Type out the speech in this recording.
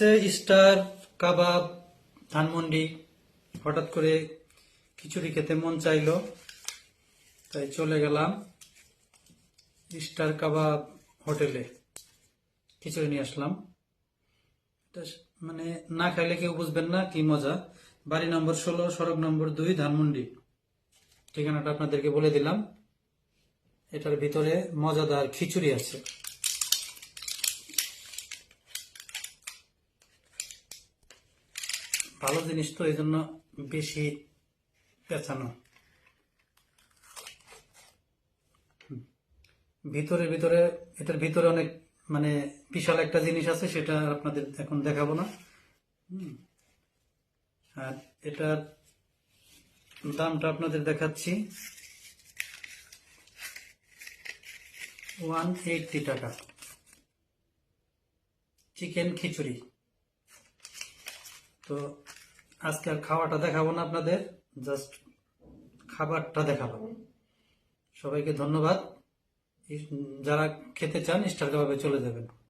হচ্ছে স্টার কাবাব ধানমন্ডি। হঠাৎ করে খিচুড়ি খেতে মন চাইলো, তাই চলে গেলাম স্টার কাবাব হোটেলে, খিচুড়ি নিয়ে আসলাম। এটা মানে না খাইলে কেউ বুঝবেন না কি মজা। বাড়ি নম্বর 16, সড়ক নম্বর 2, ধানমন্ডি। ঠিকানাটা আপনাদেরকে বলে দিলাম। এটার ভিতরে মজাদার খিচুড়ি আছে। ভালো জিনিস তো, এই জন্য বেশি পেঁচানো। ভিতরে ভিতরে এটার ভিতরে অনেক মানে বিশাল একটা জিনিস আছে, সেটা আপনাদের এখন দেখাবো না। আর এটার দামটা আপনাদের দেখাচ্ছি, 180 টাকা। চিকেন খিচুড়ি। তো আজকে আর খাওয়াটা দেখাবো না আপনাদের, জাস্ট খাবারটা দেখাবো। সবাইকে ধন্যবাদ। যারা খেতে চান স্টার কাবাবে চলে যাবেন।